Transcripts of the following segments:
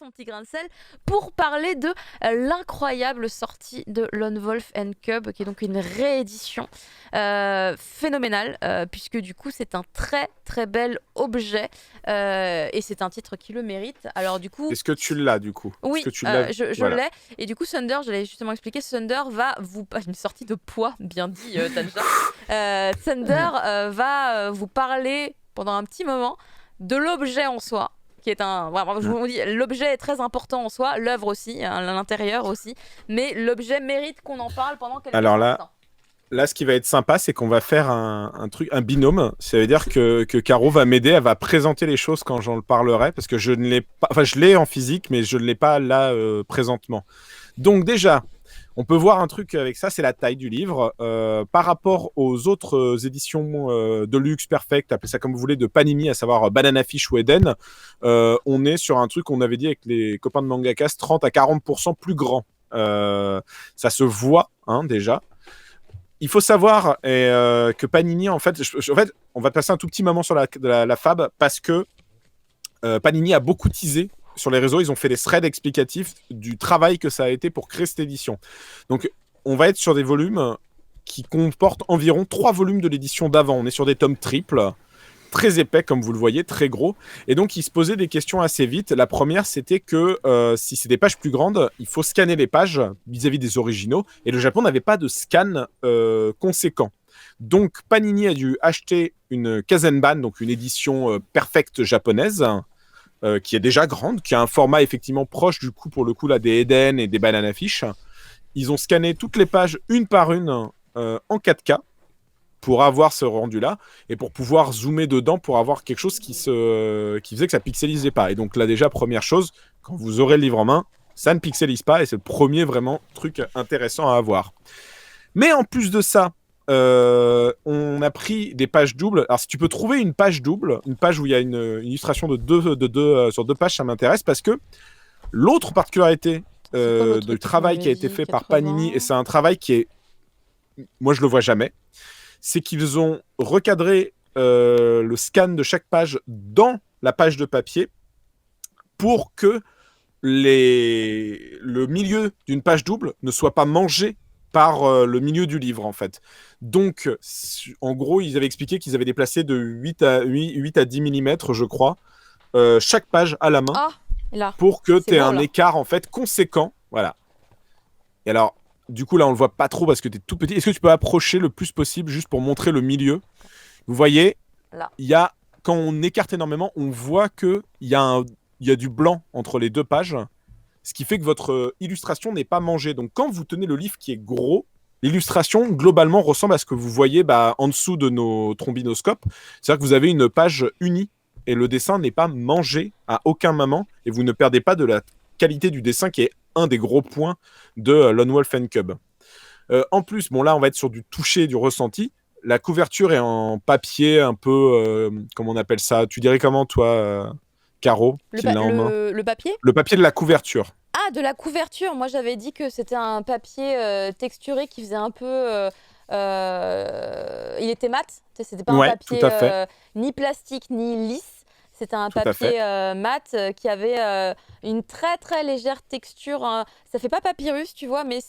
son petit grain de sel pour parler de l'incroyable sortie de Lone Wolf and Cub, qui est donc une réédition phénoménale, puisque du coup c'est un très très bel objet et c'est un titre qui le mérite. Alors du coup... Est-ce que tu l'as du coup? Oui, Est-ce que tu l'as... je Voilà. l'ai. Et du coup, Thunder, je l'ai justement expliqué, Thunder va vous... Une sortie de poids, bien dit, Tanja. Thunder va vous parler pendant un petit moment de l'objet en soi, qui est un... Vraiment, je vous dis, l'objet est très important en soi, l'œuvre aussi, à l'intérieur aussi, mais l'objet mérite qu'on en parle pendant quelques Alors instants. là, ce qui va être sympa, c'est qu'on va faire un truc, un binôme. Ça veut dire que Caro va m'aider, elle va présenter les choses quand j'en parlerai, parce que je ne l'ai pas, enfin je l'ai en physique, mais je ne l'ai pas là présentement. Donc déjà, on peut voir un truc avec ça, c'est la taille du livre. Par rapport aux autres éditions de Luxe Perfect, appelez ça comme vous voulez, de Panini, à savoir Banana Fish ou Eden, on est sur un truc qu'on avait dit avec les copains de Mangakas, 30 à 40% plus grand. Ça se voit hein, déjà. Il faut savoir que Panini, en fait, on va passer un tout petit moment sur la fab parce que Panini a beaucoup teasé sur les réseaux. Ils ont fait des threads explicatifs du travail que ça a été pour créer cette édition. Donc, on va être sur des volumes qui comportent environ 3 volumes de l'édition d'avant. On est sur des tomes triples, très épais, comme vous le voyez, très gros. Et donc, il se posait des questions assez vite. La première, c'était que si c'est des pages plus grandes, il faut scanner les pages vis-à-vis des originaux. Et le Japon n'avait pas de scan conséquent. Donc, Panini a dû acheter une Kazenban, donc une édition perfecte japonaise, qui est déjà grande, qui a un format effectivement proche, du coup, pour le coup, là, des Eden et des Banana Fish. Ils ont scanné toutes les pages une par une en 4K. Pour avoir ce rendu-là, et pour pouvoir zoomer dedans, pour avoir quelque chose qui faisait que ça pixelisait pas. Et donc là déjà, première chose, quand vous aurez le livre en main, ça ne pixelise pas, et c'est le premier vraiment truc intéressant à avoir. Mais en plus de ça, on a pris des pages doubles. Alors si tu peux trouver une page double, une page où il y a une illustration sur 2 pages, ça m'intéresse, parce que l'autre particularité du travail qui a été fait par Panini, et c'est un travail qui est... Moi, je le vois jamais, c'est qu'ils ont recadré le scan de chaque page dans la page de papier pour que le milieu d'une page double ne soit pas mangé par le milieu du livre, en fait. Donc, en gros, ils avaient expliqué qu'ils avaient déplacé de 8 à 10 mm, je crois, chaque page à la main, pour que tu aies un écart, en fait, conséquent. Voilà. Et alors... Du coup, là, on le voit pas trop parce que tu es tout petit. Est-ce que tu peux approcher le plus possible juste pour montrer le milieu? Vous voyez, quand on écarte énormément, on voit qu'il y a du blanc entre les 2 pages, ce qui fait que votre illustration n'est pas mangée. Donc, quand vous tenez le livre qui est gros, l'illustration, globalement, ressemble à ce que vous voyez en dessous de nos trombinoscopes. C'est-à-dire que vous avez une page unie et le dessin n'est pas mangé à aucun moment et vous ne perdez pas de la qualité du dessin qui est un des gros points de Lone Wolf and Cub. En plus, bon là on va être sur du toucher, du ressenti. La couverture est en papier un peu, comment on appelle ça? Tu dirais comment toi, Caro, qui l'a en main? Le papier? Le papier de la couverture. Ah, de la couverture. Moi j'avais dit que c'était un papier texturé qui faisait un peu... il était mat, c'était pas un papier ni plastique ni lisse. C'était un papier mat qui avait une très très légère texture. Ça fait pas papyrus, tu vois, mais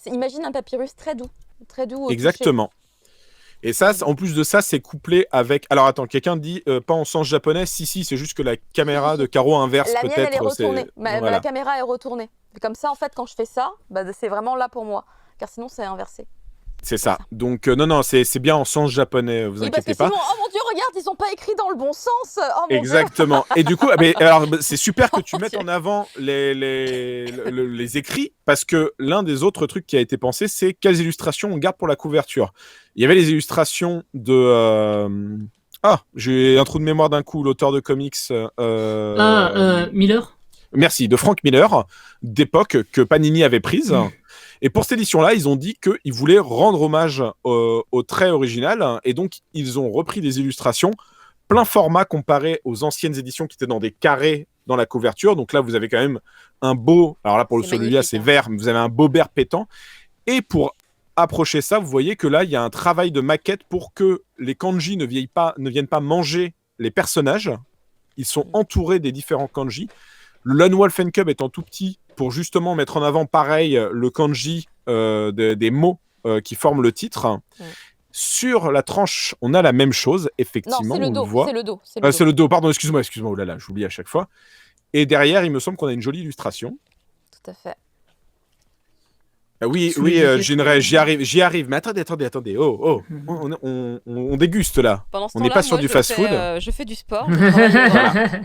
imagine un papyrus très doux au Exactement. toucher. Et ça, en plus de ça, c'est couplé avec... Alors attends, quelqu'un dit pas en sens japonais. Si, c'est juste que la caméra de Caro inverse peut-être. La mienne, elle est retournée. La caméra est retournée. Comme ça, en fait, quand je fais ça, c'est vraiment là pour moi. Car sinon, c'est inversé. C'est ça. Donc, non, c'est bien en sens japonais, vous inquiétez pas. Sinon, oh mon Dieu, regarde, ils n'ont pas écrit dans le bon sens. Oh mon Exactement. Dieu. Et du coup, alors, c'est super que tu mettes en avant les écrits, parce que l'un des autres trucs qui a été pensé, c'est quelles illustrations on garde pour la couverture. Il y avait les illustrations de... j'ai un trou de mémoire d'un coup, l'auteur de comics... Miller. Merci, de Frank Miller, d'époque, que Panini avait prise. Et pour cette édition-là, ils ont dit qu'ils voulaient rendre hommage au trait original, et donc ils ont repris des illustrations plein format comparé aux anciennes éditions qui étaient dans des carrés dans la couverture. Donc là, vous avez quand même un beau... Alors là, pour celui-là, c'est vert, mais vous avez un beau beurre pétant. Et pour approcher ça, vous voyez que là, il y a un travail de maquette pour que les kanji ne viennent pas manger les personnages. Ils sont entourés des différents kanji. Le Lone Wolf and Cub étant tout petit, pour justement mettre en avant, pareil, le kanji des mots qui forment le titre. Sur la tranche, on a la même chose, effectivement. Non, c'est le dos. Le voit. C'est le dos. C'est le dos, pardon, excuse-moi. Oh là là, j'oublie à chaque fois. Et derrière, il me semble qu'on a une jolie illustration. Tout à fait. Oui, j'y arrive. Mais attendez. Oh, on déguste là. Pendant ce on n'est pas sur du fast-food. Je fais du sport. Voilà.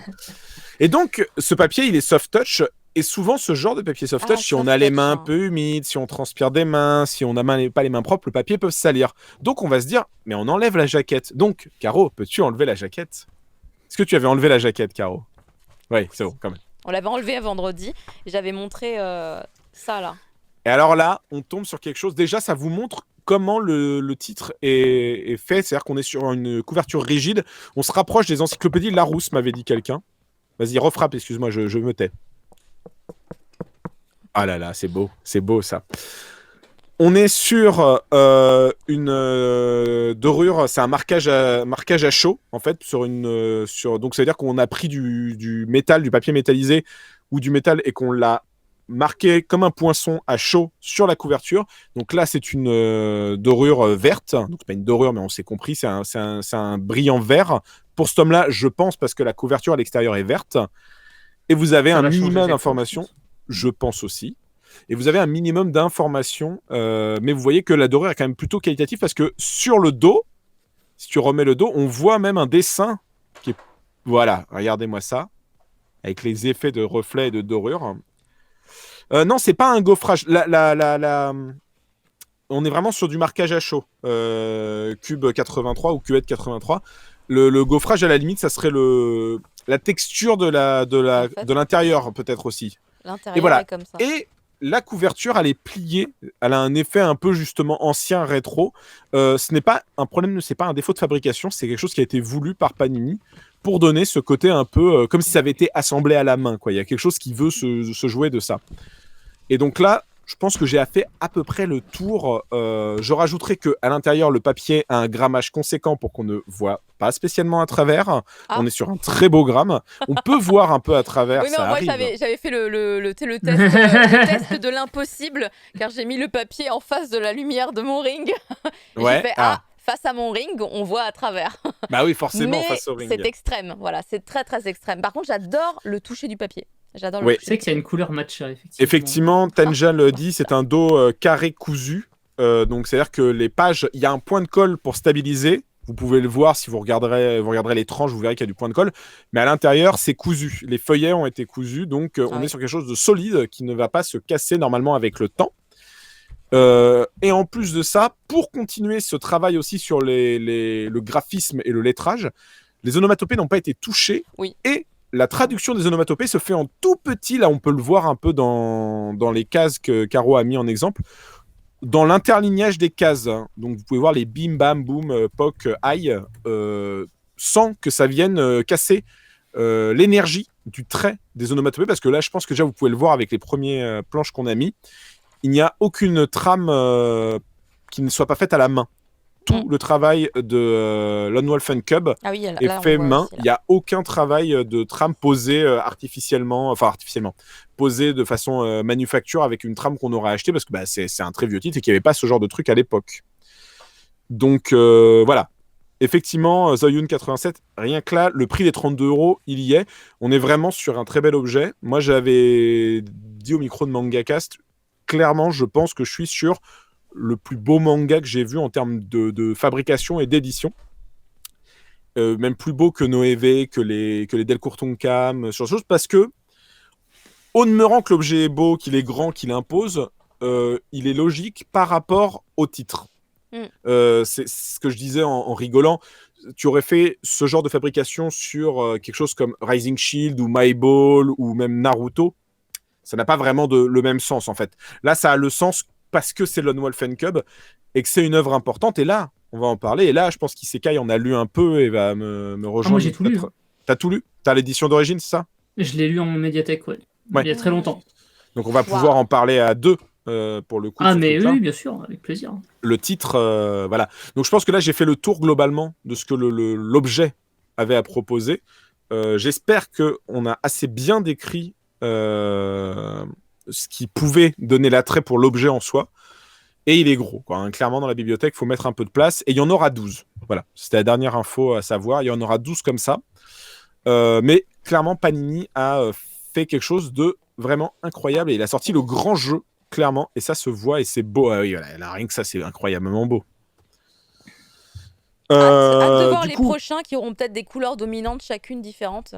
Et donc, ce papier, il est soft touch. Et souvent, ce genre de papier soft touch, si on a les mains un peu humides, si on transpire des mains, si on n'a pas les mains propres, le papier peut se salir. Donc, on va se dire, mais on enlève la jaquette. Donc, Caro, peux-tu enlever la jaquette? Est-ce que tu avais enlevé la jaquette, Caro? Oui, c'est bon, quand même. On l'avait enlevé vendredi et j'avais montré ça là. Et alors là, on tombe sur quelque chose. Déjà, ça vous montre comment le titre est fait. C'est-à-dire qu'on est sur une couverture rigide. On se rapproche des encyclopédies Larousse, m'avait dit quelqu'un. Vas-y, refrappe, excuse-moi, je me tais. Ah là là, c'est beau ça. On est sur une dorure, c'est un marquage à chaud, en fait, donc ça veut dire qu'on a pris du métal, du papier métallisé ou du métal et qu'on l'a marqué comme un poinçon à chaud sur la couverture. Donc là, c'est une dorure verte. Donc c'est pas une dorure, mais on s'est compris, c'est un brillant vert. Pour ce tome-là, je pense, parce que la couverture à l'extérieur est verte. Et vous avez un minimum d'informations, je pense aussi. Et vous avez un minimum d'informations, mais vous voyez que la dorure est quand même plutôt qualitative parce que sur le dos, si tu remets le dos, on voit même un dessin qui est... Voilà, regardez-moi ça, avec les effets de reflets et de dorure. Non, c'est pas un gaufrage. On est vraiment sur du marquage à chaud. Cube 83 ou cuvette 83. Le gaufrage, à la limite, ça serait la texture de l'intérieur, peut-être aussi. L'intérieur voilà. Est comme ça. Et la couverture, elle est pliée. Elle a un effet un peu, justement, ancien, rétro. Ce n'est pas un problème, c'est pas un défaut de fabrication. C'est quelque chose qui a été voulu par Panini pour donner ce côté un peu comme si ça avait été assemblé à la main, quoi. Il y a quelque chose qui veut se jouer de ça. Et donc là, je pense que j'ai fait à peu près le tour. Je rajouterai qu'à l'intérieur, le papier a un grammage conséquent pour qu'on ne voit pas spécialement à travers. Ah. On est sur un très beau gramme. On peut voir un peu à travers. Oui, non, ça moi, arrive. j'avais fait le test de l'impossible, car j'ai mis le papier en face de la lumière de mon ring. Ouais. J'ai fait, face à mon ring, on voit à travers. Bah oui, forcément, mais face au ring. C'est extrême, voilà, c'est très très extrême. Par contre, j'adore le toucher du papier. J'adore le toucher. Je sais qu'il y a une couleur matcha, effectivement. Tanja le dit, c'est un dos carré cousu. Donc, c'est-à-dire que les pages, il y a un point de colle pour stabiliser. Vous pouvez le voir si vous regarderez les tranches, vous verrez qu'il y a du point de colle. Mais à l'intérieur, c'est cousu. Les feuillets ont été cousus. Donc, on est sur quelque chose de solide qui ne va pas se casser normalement avec le temps. Et en plus de ça, pour continuer ce travail aussi sur le graphisme et le lettrage, les onomatopées n'ont pas été touchées. Oui. Et la traduction des onomatopées se fait en tout petit. Là, on peut le voir un peu dans les cases que Caro a mis en exemple. Dans l'interlignage des cases. Donc, vous pouvez voir les bim, bam, boum, poc, aïe, sans que ça vienne casser l'énergie du trait des onomatopées. Parce que là, je pense que déjà, vous pouvez le voir avec les premières planches qu'on a mis. Il n'y a aucune trame qui ne soit pas faite à la main. Tout le travail de Lone Wolf and Cub est fait main. Il n'y a aucun travail de trame posé artificiellement, posé de façon manufacture avec une trame qu'on aurait achetée parce que c'est un très vieux titre et qu'il n'y avait pas ce genre de truc à l'époque. Donc voilà. Effectivement, Zoyun 87, rien que là, le prix des 32 €, il y est. On est vraiment sur un très bel objet. Moi, j'avais dit au micro de MangaCast, clairement, je pense que je suis sur le plus beau manga que j'ai vu en termes de fabrication et d'édition. Même plus beau que Noévé, que les Delcourt Tonkam, sur ce chose, parce que, au demeurant que l'objet est beau, qu'il est grand, qu'il impose, il est logique par rapport au titre. C'est ce que je disais en rigolant. Tu aurais fait ce genre de fabrication sur quelque chose comme Rising Shield ou My Ball ou même Naruto. Ça n'a pas vraiment le même sens, en fait. Là, ça a le sens parce que c'est Lone Wolf and Cub et que c'est une œuvre importante. Et là, on va en parler. Et là, je pense qu'Isekai en a lu un peu et va me rejoindre. Moi, j'ai tout lu. T'as tout lu? T'as l'édition d'origine, c'est ça? Je l'ai lu en médiathèque, ouais. Il y a très longtemps. Donc, on va pouvoir en parler à deux pour le coup. Mais oui, bien sûr, avec plaisir. Le titre, voilà. Donc, je pense que là, j'ai fait le tour globalement de ce que l'objet avait à proposer. J'espère qu'on a assez bien décrit ce qui pouvait donner l'attrait pour l'objet en soi. Et il est gros, quoi, hein. Clairement, dans la bibliothèque, il faut mettre un peu de place. Et il y en aura 12. Voilà, c'était la dernière info à savoir. Il y en aura 12 comme ça. Mais clairement, Panini a fait quelque chose de vraiment incroyable. Et il a sorti le grand jeu, clairement. Et ça se voit et c'est beau. Ah oui, voilà, là, rien que ça, c'est incroyablement beau. Hâte de voir les coup, prochains qui auront peut-être des couleurs dominantes, chacune différente.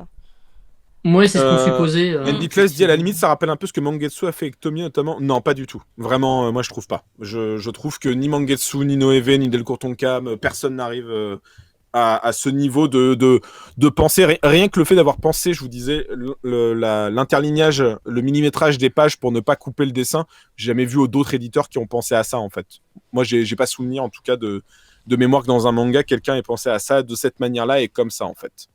Ouais, c'est ce qu'on supposait. Beatless dit à la limite, ça rappelle un peu ce que Mangetsu a fait avec Tomie notamment. Non, pas du tout. Vraiment, moi je trouve pas. Je trouve que ni Mangetsu, ni Noeve, ni Delcourt Tonkam, personne n'arrive à ce niveau de penser. Rien que le fait d'avoir pensé, je vous disais, l'interlignage, le millimétrage des pages pour ne pas couper le dessin, j'ai jamais vu d'autres éditeurs qui ont pensé à ça en fait. Moi, j'ai pas souvenir en tout cas de mémoire que dans un manga, quelqu'un ait pensé à ça de cette manière-là et comme ça en fait.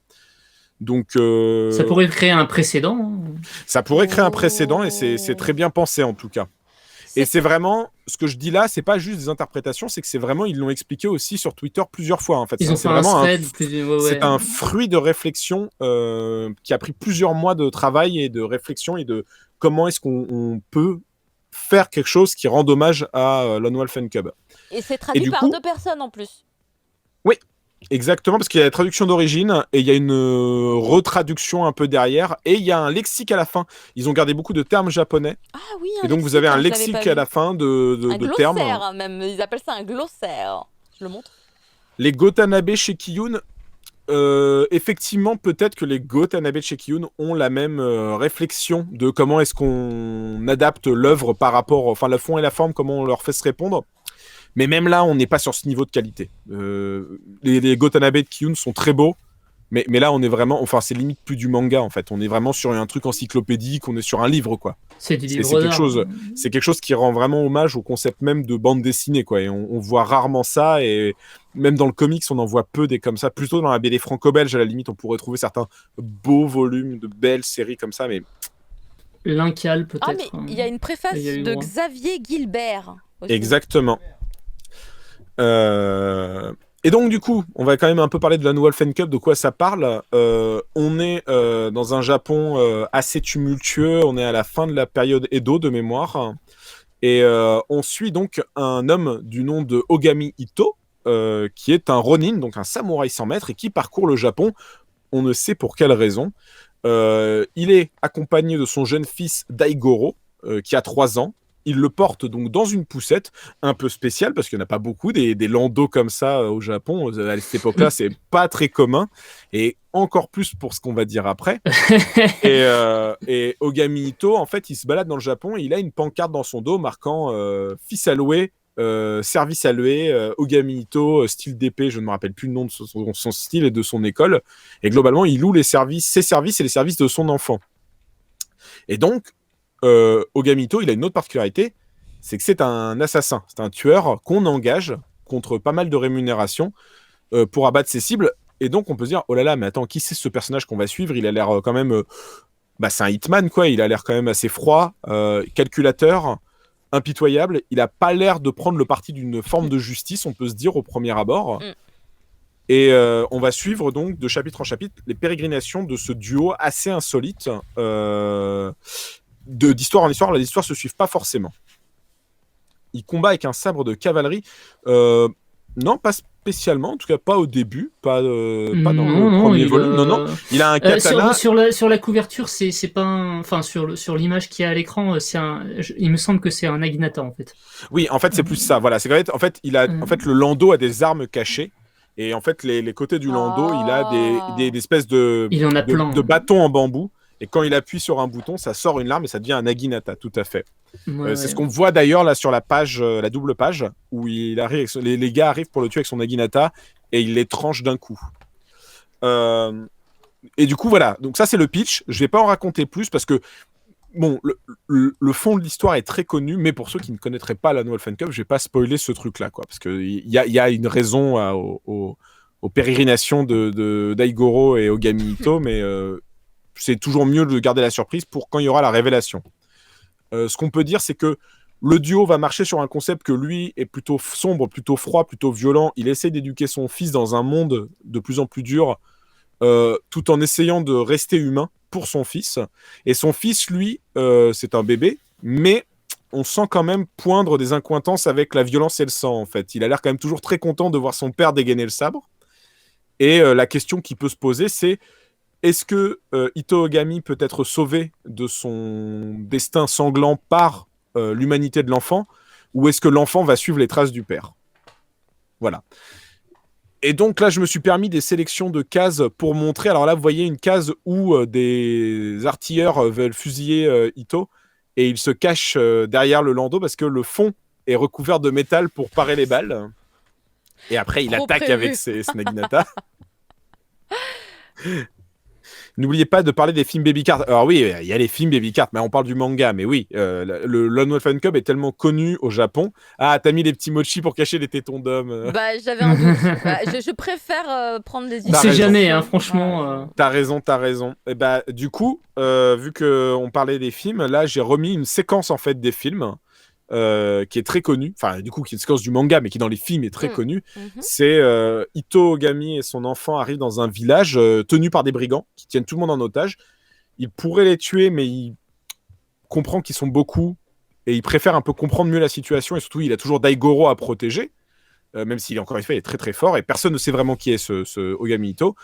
Donc, ça pourrait créer un précédent. Hein. Ça pourrait créer un précédent et c'est très bien pensé en tout cas. Et c'est vraiment, ce que je dis là, c'est pas juste des interprétations, c'est que c'est vraiment, ils l'ont expliqué aussi sur Twitter plusieurs fois en fait. Ils ont fait un thread. C'est un fruit de réflexion qui a pris plusieurs mois de travail et de réflexion et de comment est-ce qu'on peut faire quelque chose qui rend hommage à Lone Wolf and Cub. Et c'est traduit par 2 personnes en plus. Oui. Exactement, parce qu'il y a la traduction d'origine et il y a une retraduction un peu derrière et il y a un lexique à la fin. Ils ont gardé beaucoup de termes japonais. Ah oui, et donc vous avez un lexique à la fin de termes. Un glossaire même, ils appellent ça un glossaire. Je le montre. Les Gotanabe chez Kiyun, effectivement, peut-être que les Gotanabe chez Kiyun ont la même réflexion de comment est-ce qu'on adapte l'œuvre par rapport, enfin le fond et la forme, comment on leur fait se répondre. Mais même là, on n'est pas sur ce niveau de qualité. Les Gotanabe de Kiyun sont très beaux, mais là, on est vraiment... Enfin, c'est limite plus du manga, en fait. On est vraiment sur un truc encyclopédique, on est sur un livre, quoi. C'est du livre d'art. C'est quelque chose qui rend vraiment hommage au concept même de bande dessinée, quoi. Et on voit rarement ça, et même dans le comics, on en voit peu des comme ça. Plutôt dans la BD franco-belge, à la limite, on pourrait trouver certains beaux volumes de belles séries comme ça, mais... L'Incal, peut-être. Ah, mais il y a une préface de Xavier Gilbert. Aussi. Exactement. Et donc du coup, on va quand même un peu parler de Lone Wolf and Cub, de quoi ça parle. On est dans un Japon assez tumultueux, on est à la fin de la période Edo de mémoire, et on suit donc un homme du nom de Ogami Ito, qui est un ronin, donc un samouraï sans maître, et qui parcourt le Japon, on ne sait pour quelle raison. Il est accompagné de son jeune fils Daigoro, qui a 3 ans. Il le porte donc dans une poussette un peu spéciale parce qu'il n'y en a pas beaucoup des landaux comme ça au Japon. À cette époque-là, c'est pas très commun et encore plus pour ce qu'on va dire après. et Ogami Ito, en fait, il se balade dans le Japon et il a une pancarte dans son dos marquant fils à louer, service à louer, Ogami Ito, style d'épée. Je ne me rappelle plus le nom de son style et de son école. Et globalement, il loue ses services et les services de son enfant. Et donc, Ogami Ito, il a une autre particularité, c'est que c'est un assassin, c'est un tueur qu'on engage contre pas mal de rémunérations pour abattre ses cibles. Et donc on peut se dire, oh là là, mais attends, qui c'est ce personnage qu'on va suivre? Il a l'air quand même, c'est un hitman quoi. Il a l'air quand même assez froid, calculateur, impitoyable. Il a pas l'air de prendre le parti d'une forme de justice, on peut se dire au premier abord. Et on va suivre donc de chapitre en chapitre les pérégrinations de ce duo assez insolite. D'histoire en histoire, les histoires se suivent pas forcément. Il combat avec un sabre de cavalerie. Non, pas spécialement, en tout cas pas au début, pas dans le premier volume. Non, il a un katana. Sur la couverture, c'est pas enfin sur l'image qu'il y a à l'écran, il me semble que c'est un Naginata en fait. Oui, en fait c'est plus ça. Voilà, c'est en fait le landau a des armes cachées. Et en fait, les côtés du landau, il a des espèces de bâtons en bambou. Et quand il appuie sur un bouton, ça sort une lame et ça devient un naginata, tout à fait. C'est ce qu'on voit d'ailleurs là sur la page, la double page, où il arrive les gars arrivent pour le tuer avec son naginata et il les tranche d'un coup. Et du coup, voilà. Donc ça, c'est le pitch. Je vais pas en raconter plus parce que bon, le fond de l'histoire est très connu, mais pour ceux qui ne connaîtraient pas la Lone Wolf and Cub, je vais pas spoiler ce truc-là, quoi, parce que il y a une raison aux pérégrinations de Daigoro et Ogami Ito, mais c'est toujours mieux de garder la surprise pour quand il y aura la révélation. Ce qu'on peut dire, c'est que le duo va marcher sur un concept que lui est plutôt sombre, plutôt froid, plutôt violent. Il essaie d'éduquer son fils dans un monde de plus en plus dur, tout en essayant de rester humain. pour son fils. Et son fils, lui, c'est un bébé, mais on sent quand même poindre des incointances avec la violence et le sang, en fait. Il a l'air quand même toujours très content de voir son père dégainer le sabre. Et la question qui peut se poser, c'est est-ce que Ito Ogami peut être sauvé de son destin sanglant par l'humanité de l'enfant, ou est-ce que l'enfant va suivre les traces du père? Voilà. Et donc là, je me suis permis des sélections de cases pour montrer. Alors là, vous voyez une case où des artilleurs veulent fusiller Ito, et il se cache derrière le landau parce que le fond est recouvert de métal pour parer les balles. Et après, il attaque avec ses naginata. N'oubliez pas de parler des films Baby Cart. Alors oui, il y a les films Baby Cart, mais on parle du manga. Mais oui, le Lone Wolf and Cub est tellement connu au Japon. Ah, t'as mis les petits mochi pour cacher les tétons d'homme. Bah, j'avais un doute. Je préfère prendre des... On sait jamais, hein, franchement. T'as raison. Et bah, du coup, vu qu'on parlait des films, là, j'ai remis une séquence en fait des films. Qui est très connu, enfin du coup qui est une séquence du manga mais qui dans les films est très connu. C'est Ito Ogami et son enfant arrivent dans un village tenu par des brigands qui tiennent tout le monde en otage. Il pourrait les tuer mais il comprend qu'ils sont beaucoup et il préfère un peu comprendre mieux la situation et surtout il a toujours Daigoro à protéger, même s'il est encore une fois il est très très fort et personne ne sait vraiment qui est ce Ogami Ito.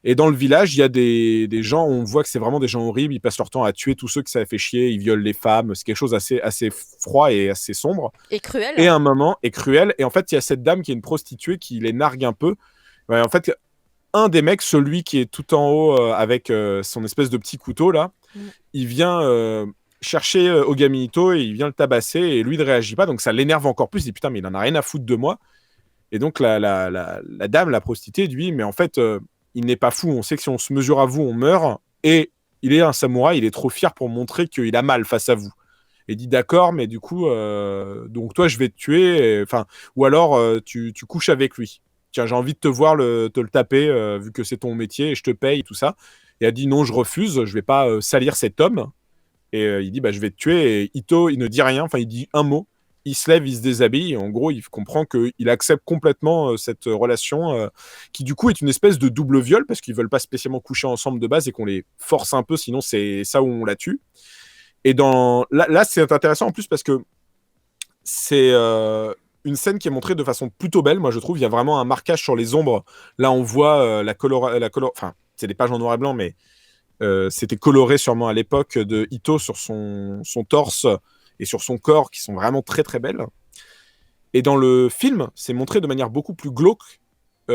Et dans le village, il y a des gens, on voit que c'est vraiment des gens horribles, ils passent leur temps à tuer tous ceux que ça fait chier, ils violent les femmes, c'est quelque chose assez froid et assez sombre. Et cruel. Et à un moment, et cruel. Et en fait, il y a cette dame qui est une prostituée qui les nargue un peu. Ouais, en fait, un des mecs, celui qui est tout en haut avec son espèce de petit couteau, là, il vient chercher Ogami Ito et il vient le tabasser et lui ne réagit pas, donc ça l'énerve encore plus. Il dit putain, mais il en a rien à foutre de moi. Et donc la dame, la prostituée, lui, mais en fait... il n'est pas fou, on sait que si on se mesure à vous, on meurt. Et il est un samouraï, il est trop fier pour montrer qu'il a mal face à vous. Et il dit d'accord, mais du coup, donc toi, je vais te tuer. Ou alors, tu couches avec lui. Tiens, j'ai envie de te voir te le taper, vu que c'est ton métier, et je te paye, tout ça. Et elle dit non, je refuse, je vais pas salir cet homme. Et il dit, bah, je vais te tuer. Et Ito, il ne dit rien, enfin, il dit un mot. Il se lève, il se déshabille, et en gros, il comprend qu'il accepte complètement cette relation qui, du coup, est une espèce de double viol, parce qu'ils veulent pas spécialement coucher ensemble de base et qu'on les force un peu, sinon c'est ça où on la tue. Et là, c'est intéressant en plus parce que c'est une scène qui est montrée de façon plutôt belle, moi je trouve. Il y a vraiment un marquage sur les ombres. Là, on voit enfin, c'est des pages en noir et blanc, mais c'était coloré sûrement à l'époque de Ito sur son torse et sur son corps qui sont vraiment très très belles. Et dans le film, c'est montré de manière beaucoup plus glauque, où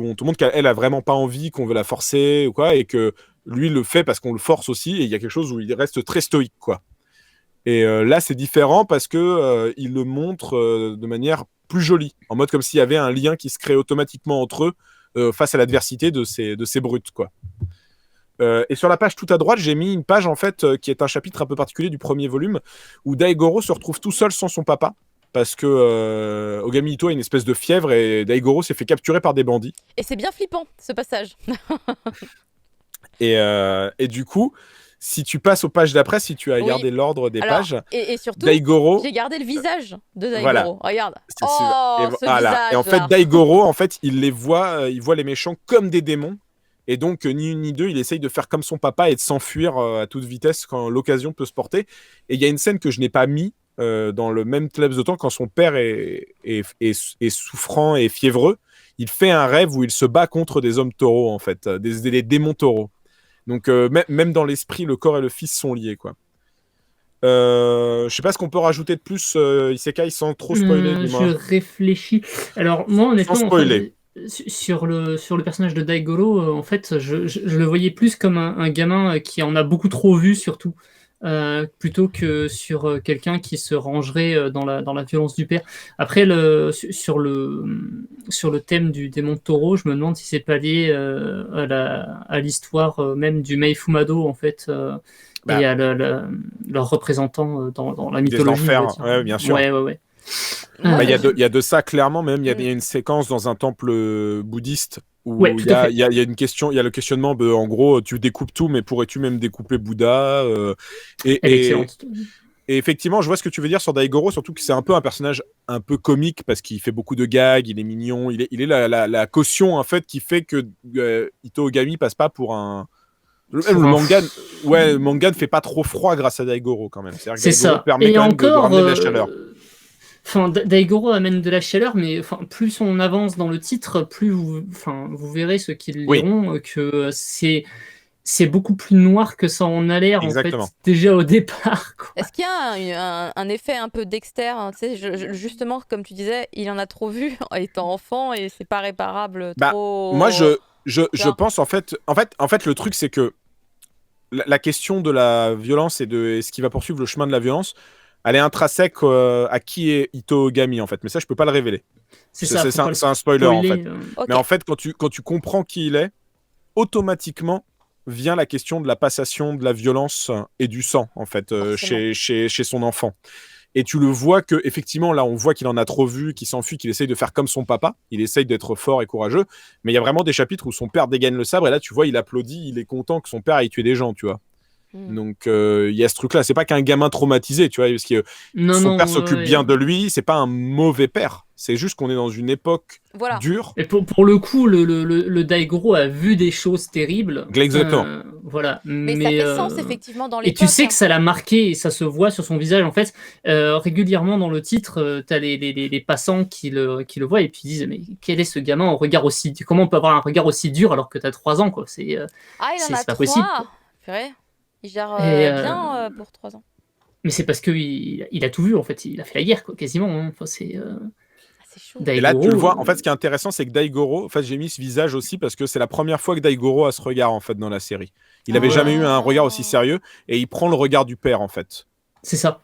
on te montre qu'elle a vraiment pas envie, qu'on veut la forcer ou quoi, et que lui le fait parce qu'on le force aussi, et il y a quelque chose où il reste très stoïque, quoi. Et là, c'est différent parce que il le montre de manière plus jolie, en mode comme s'il y avait un lien qui se crée automatiquement entre eux face à l'adversité de ces brutes, quoi. Et sur la page tout à droite, j'ai mis une page en fait qui est un chapitre un peu particulier du premier volume où Daigoro se retrouve tout seul sans son papa parce que Ogami Ito a une espèce de fièvre et Daigoro s'est fait capturer par des bandits. Et c'est bien flippant ce passage. et du coup, si tu passes aux pages d'après, si tu as gardé l'ordre des pages, et surtout, Daigoro, j'ai gardé le visage de Daigoro. Voilà. Regarde. Et en fait, Daigoro, en fait, il voit les méchants comme des démons. Et donc, ni une ni deux, il essaye de faire comme son papa et de s'enfuir à toute vitesse quand l'occasion peut se porter. Et il y a une scène que je n'ai pas mis dans le même laps de temps quand son père est souffrant et fiévreux. Il fait un rêve où il se bat contre des hommes taureaux, en fait, des démons taureaux. Donc, même dans l'esprit, le corps et le fils sont liés, quoi. Je sais pas ce qu'on peut rajouter de plus, Isekai, sans trop spoiler. Je réfléchis. Alors, moi, honnêtement, sans spoiler. Sur le personnage de Daigoro, en fait, je le voyais plus comme un gamin qui en a beaucoup trop vu, surtout, plutôt que sur quelqu'un qui se rangerait dans la violence du père. Après, sur le thème du démon taureau, je me demande si c'est pas lié à l'histoire même du Mei Fumado, en fait, et à leur représentant dans la mythologie. Des enfers, ouais, bien sûr. Ouais. Il y a de ça clairement, même il y a une séquence dans un temple bouddhiste où il y a une question, il y a le questionnement en gros tu découpes tout, mais pourrais-tu même découper Bouddha et effectivement je vois ce que tu veux dire sur Daigoro, surtout que c'est un peu un personnage un peu comique parce qu'il fait beaucoup de gags, il est mignon, il est la caution en fait qui fait que Ito Ogami passe pas pour un Le manga, le manga ne fait pas trop froid grâce à Daigoro quand même. C'est ça. Permet quand même de ramener de la chaleur. Daigoro amène de la chaleur, mais plus on avance dans le titre, plus vous verrez ceux qui le liront que c'est beaucoup plus noir que ça en a l'air en fait déjà au départ. Est-ce qu'il y a un effet un peu Dexter, hein, tu sais, justement comme tu disais, il en a trop vu étant enfant et c'est pas réparable trop. Moi je pense en fait le truc c'est que la question de la violence et de ce qui va poursuivre le chemin de la violence, elle est intrinsèque à qui est Itogami en fait, mais ça je peux pas le révéler. C'est un spoiler en fait. Okay. Mais en fait quand tu comprends qui il est, automatiquement vient la question de la passation de la violence et du sang en fait chez son enfant. Et tu le vois que effectivement là on voit qu'il en a trop vu, qu'il s'enfuit, qu'il essaye de faire comme son papa, il essaye d'être fort et courageux, mais il y a vraiment des chapitres où son père dégaine le sabre et là tu vois il applaudit, il est content que son père ait tué des gens, tu vois. Donc il y a ce truc là, c'est pas qu'un gamin traumatisé, tu vois, parce que son père s'occupe bien de lui, c'est pas un mauvais père, c'est juste qu'on est dans une époque dure. Et pour le coup le Daigoro a vu des choses terribles. Exactement. Voilà. Mais ça fait sens effectivement dans l'époque. Et tu sais que ça l'a marqué et ça se voit sur son visage en fait. Régulièrement dans le titre, t'as les passants qui le voient et puis ils disent mais quel est ce gamin au regard aussi, comment on peut avoir un regard aussi dur alors que t'as 3 ans quoi, c'est pas possible. Vrai. Il gère bien pour 3 ans. Mais c'est parce qu'il a tout vu en fait, il a fait la guerre quoi, quasiment. Hein. Enfin, c'est chaud. Daigoro, et là tu le vois, en fait ce qui est intéressant c'est que Daigoro, en fait j'ai mis ce visage aussi parce que c'est la première fois que Daigoro a ce regard en fait dans la série. Il avait jamais eu un regard aussi sérieux et il prend le regard du père en fait. C'est ça.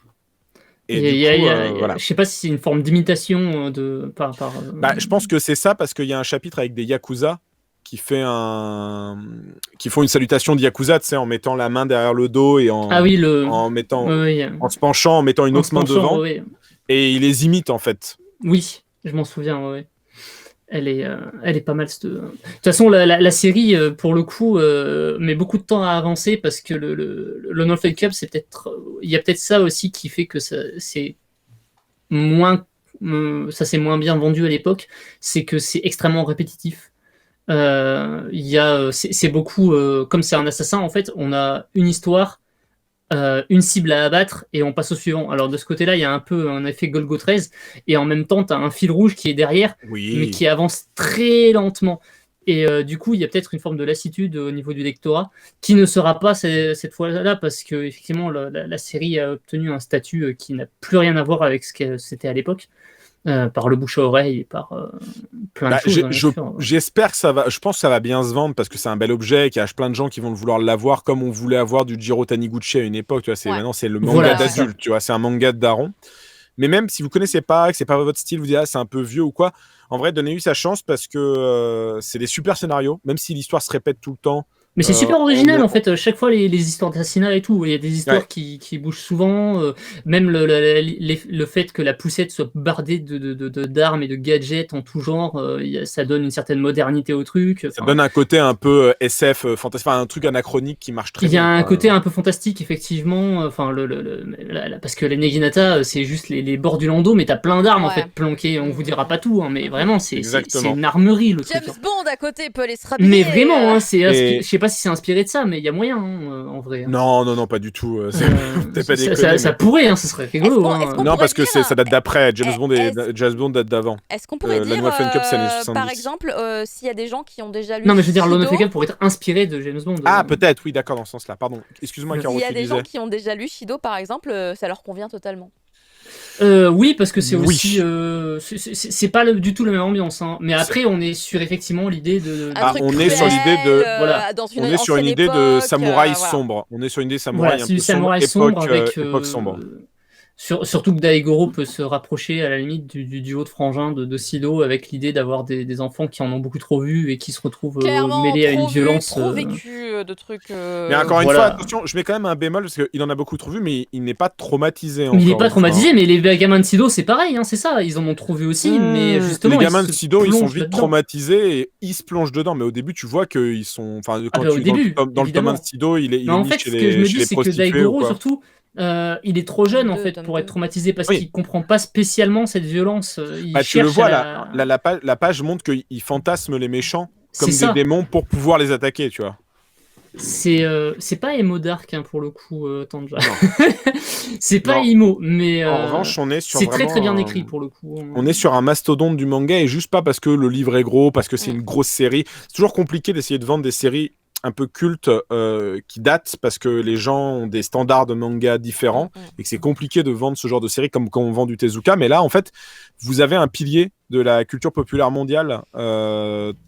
Et voilà. Je sais pas si c'est une forme d'imitation je pense que c'est ça parce qu'il y a un chapitre avec des Yakuza qui font une salutation de Yakuza, tu sais, en mettant la main derrière le dos et en se penchant, en mettant une autre main devant. Et il les imite en fait. Oui, je m'en souviens. Ouais. Elle est pas mal. De toute façon, la série, pour le coup, met beaucoup de temps à avancer parce que le No Fake Up, il y a peut-être ça aussi qui fait que ça s'est moins bien vendu à l'époque, c'est que c'est extrêmement répétitif. C'est beaucoup comme c'est un assassin en fait, on a une histoire, une cible à abattre et on passe au suivant. Alors de ce côté-là, il y a un peu un effet Golgo 13 et en même temps, tu as un fil rouge qui est derrière, mais qui avance très lentement. Et du coup, il y a peut-être une forme de lassitude au niveau du lectorat qui ne sera pas cette fois-là parce que effectivement, la série a obtenu un statut qui n'a plus rien à voir avec ce que c'était à l'époque. Par le bouche à oreille et par plein de choses. J'espère que ça va. Je pense que ça va bien se vendre parce que c'est un bel objet, qu'il y a plein de gens qui vont vouloir l'avoir comme on voulait avoir du Jiro Taniguchi à une époque. Tu vois, maintenant c'est le manga d'adulte. Tu vois, c'est un manga de daron. Mais même si vous connaissez pas, que c'est pas votre style, vous dites c'est un peu vieux ou quoi. En vrai, donnez-lui sa chance parce que c'est des super scénarios, même si l'histoire se répète tout le temps. Mais c'est super original en fait, chaque fois les histoires d'assassinat et tout, il y a des histoires qui bougent souvent, même le fait que la poussette soit bardée d'armes et de gadgets en tout genre, ça donne une certaine modernité au truc. Ça donne un côté un peu SF, fantastique, un truc anachronique qui marche très bien. Il y a un côté un peu fantastique effectivement, parce que les Neginata c'est juste les bords du landau, mais t'as plein d'armes en fait planquées, on vous dira pas tout, hein, mais vraiment c'est une armerie le truc. James Bond à côté peut aller se rhabiller. Mais vraiment, je sais pas si c'est inspiré de ça, mais il y a moyen en vrai. Non, pas du tout. Ça pourrait, ça serait rigolo. Non, parce que ça date d'après. James Bond date d'avant. Est-ce qu'on pourrait dire, par exemple, s'il y a des gens qui ont déjà lu. Non, mais je veux dire, Lone of Fake pourrait être inspiré de James Bond. Ah, peut-être, oui, d'accord, dans ce sens-là. Pardon. Excuse-moi, Caro. S'il y a des gens qui ont déjà lu Shido, par exemple, ça leur convient totalement. Oui, parce que c'est aussi c'est pas du tout la même ambiance, hein. Mais après on est sur effectivement l'idée de on est sur l'idée de on est sur une idée de samouraï sombre. On est sur une idée samouraï un peu sombre, époque sombre. Surtout que Daigoro peut se rapprocher à la limite du duo de frangins de Sido avec l'idée d'avoir des enfants qui en ont beaucoup trop vu et qui se retrouvent mêlés à une violence. Trop vécu de trucs. Mais encore une fois, attention, je mets quand même un bémol parce qu'il en a beaucoup trop vu, mais il n'est pas traumatisé. Il n'est pas traumatisé, mais les gamins de Sido, c'est pareil, hein, c'est ça, ils en ont trop vu aussi, mais justement. Les gamins de Sido, ils sont vite traumatisés et ils se plongent dedans, mais au début, tu vois qu'ils sont. Enfin, dans le tome 1 de Sido, il est en fait, ce que je me dis, c'est que Daigoro, surtout. Il est trop jeune en fait pour être traumatisé parce qu'il comprend pas spécialement cette violence. Tu le vois, la page montre qu'il fantasme les méchants comme des démons pour pouvoir les attaquer, tu vois. C'est pas emo dark hein, pour le coup, Tanja. Non. C'est pas Non. emo, mais En revanche, on est sur c'est très vraiment très bien un- écrit pour le coup. On est sur un mastodonte du manga et juste pas parce que le livre est gros, parce que c'est Mm. une grosse série. C'est toujours compliqué d'essayer de vendre des séries un peu cultes qui datent parce que les gens ont des standards de manga différents et que c'est compliqué de vendre ce genre de série comme quand on vend du Tezuka. Mais là, en fait, vous avez un pilier de la culture populaire mondiale.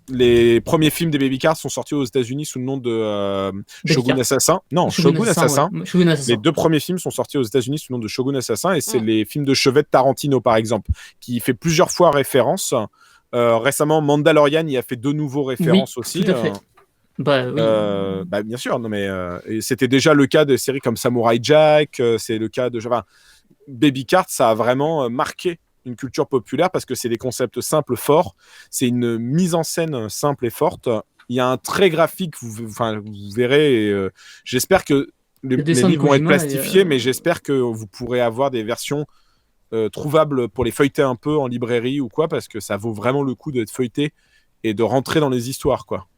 Les premiers films des Baby Cars sont sortis aux États-Unis sous le nom de Baby Shogun Cars. Assassin. Non, Shogun Assassin. Ouais. Shogun Assassin. Les 2 premiers films sont sortis aux États-Unis sous le nom de Shogun Assassin et c'est Mm. les films de chevet de Tarantino, par exemple, qui fait plusieurs fois référence. Récemment, Mandalorian y a fait de nouveaux références aussi. Tout à fait. Bah oui. Bah, bien sûr, non mais et c'était déjà le cas de séries comme Samurai Jack. C'est le cas de Baby Cart. Ça a vraiment marqué une culture populaire parce que c'est des concepts simples, forts. C'est une mise en scène simple et forte. Il y a un trait graphique. Vous verrez. Et, j'espère que les dessin de livres vont être Kojima plastifiés, mais j'espère que vous pourrez avoir des versions trouvables pour les feuilleter un peu en librairie ou quoi, parce que ça vaut vraiment le coup d'être feuilleté et de rentrer dans les histoires, quoi.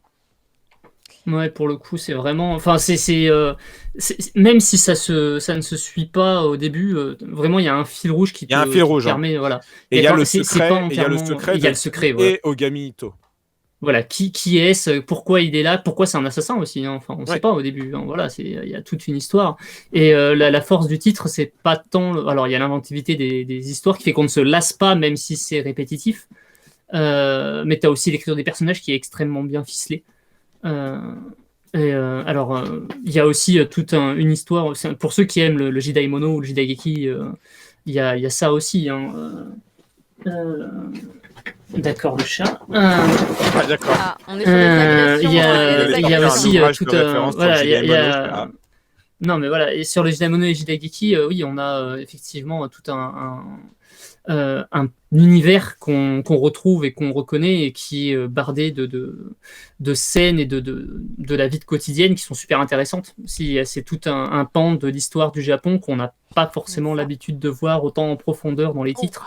Ouais, pour le coup, c'est vraiment. Enfin, même si ça ne se suit pas au début, vraiment, il y a un fil rouge qui Il y a un fil rouge, permet, voilà. Et il y a le c'est secret, pas et il y a le entièrement- secret il y a de le secret, qui voilà. est Ogami Ito. Voilà, qui est-ce, pourquoi il est là, pourquoi c'est un assassin aussi, hein. Enfin, on Ouais. sait pas au début, hein. Voilà, il y a toute une histoire. Et la force du titre, c'est pas tant. Alors, il y a l'inventivité des histoires qui fait qu'on ne se lasse pas, même si c'est répétitif. Mais tu as aussi l'écriture des personnages qui est extrêmement bien ficelée. Alors, il y a aussi toute une histoire. Pour ceux qui aiment le Jidaimono ou le Jidaigeki, il y a ça aussi, hein. D'accord, le chat. Ah, d'accord. Ah, on est sur des agressions. Il y a D'accord. aussi Un ouvrage tout de référence sur voilà, Jidaimono, non, mais voilà, et sur le Jidaimono et Jidaigeki, oui, on a effectivement tout un univers qu'on retrouve et qu'on reconnaît et qui est bardé de scènes et de la vie quotidienne qui sont super intéressantes. C'est tout un pan de l'histoire du Japon qu'on n'a pas forcément l'habitude de voir autant en profondeur dans les titres.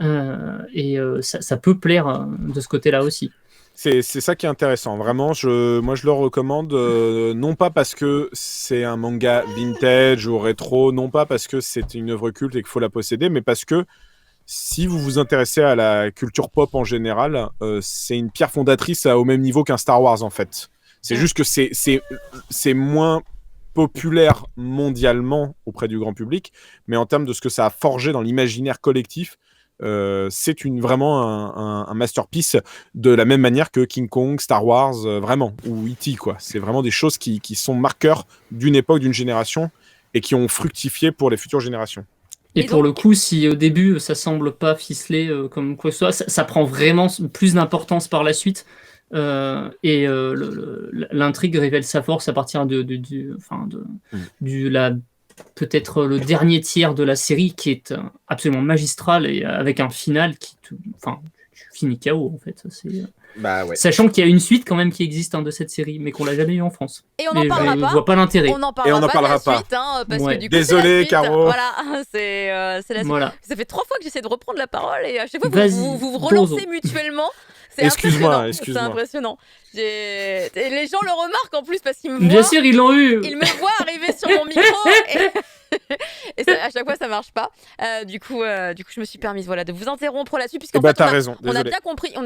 Ça peut plaire de ce côté-là aussi. C'est ça qui est intéressant. Vraiment, moi je le recommande, non pas parce que c'est un manga vintage ou rétro, non pas parce que c'est une œuvre culte et qu'il faut la posséder, mais parce que si vous vous intéressez à la culture pop en général, c'est une pierre fondatrice au même niveau qu'un Star Wars en fait. C'est juste que c'est moins populaire mondialement auprès du grand public, mais en termes de ce que ça a forgé dans l'imaginaire collectif, c'est vraiment un masterpiece de la même manière que King Kong, Star Wars, vraiment, ou E.T. quoi. C'est vraiment des choses qui sont marqueurs d'une époque, d'une génération et qui ont fructifié pour les futures générations. Et pour le coup, si au début ça semble pas ficelé comme quoi que ce soit, ça prend vraiment plus d'importance par la suite. L'intrigue révèle sa force à partir peut-être le dernier tiers de la série qui est absolument magistral et avec un final qui tu finis KO en fait. Bah ouais. Sachant qu'il y a une suite quand même qui existe de cette série, mais qu'on l'a jamais eu en France. Et on n'en parlera pas. Je vois pas l'intérêt. On n'en parlera pas de la suite, hein, parce que du coup, désolé, Caro. Voilà, c'est la suite. Voilà. Ça fait 3 fois que j'essaie de reprendre la parole et à chaque fois vous relancez mutuellement. C'est Excuse-moi. C'est impressionnant. Et les gens le remarquent en plus parce qu'ils me voient. Bien sûr, ils l'ont eu. Ils me voient arriver sur mon micro et à chaque fois ça marche pas. Du coup, je me suis permise de vous interrompre là-dessus puisqu'en fait, t'as raison. on a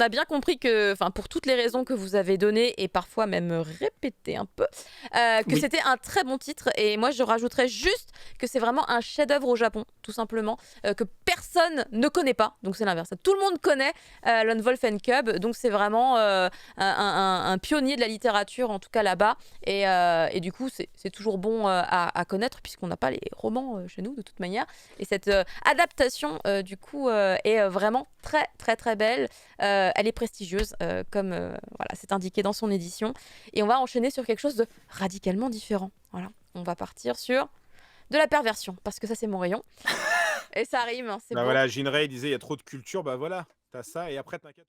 bien compris que, pour toutes les raisons que vous avez données et parfois même répétées un peu, que c'était un très bon titre. Et moi, je rajouterais juste que c'est vraiment un chef-d'œuvre au Japon, tout simplement, que personne ne connaît pas. Donc c'est l'inverse. Tout le monde connaît Lone Wolf and Cub. Donc c'est vraiment un pionnier de la littérature, en tout cas là-bas. Et du coup, c'est toujours bon à connaître puisqu'on n'a pas les romans chez nous de toute manière. Et cette adaptation, du coup, est vraiment très, très, très belle. Elle est prestigieuse, comme c'est indiqué dans son édition. Et on va enchaîner sur quelque chose de radicalement différent. Voilà. On va partir sur de la perversion, parce que ça, c'est mon rayon. Et ça rime, hein, c'est bah beau. Voilà, Jinrei disait il y a trop de culture, bah voilà, t'as ça, et après t'inquiète.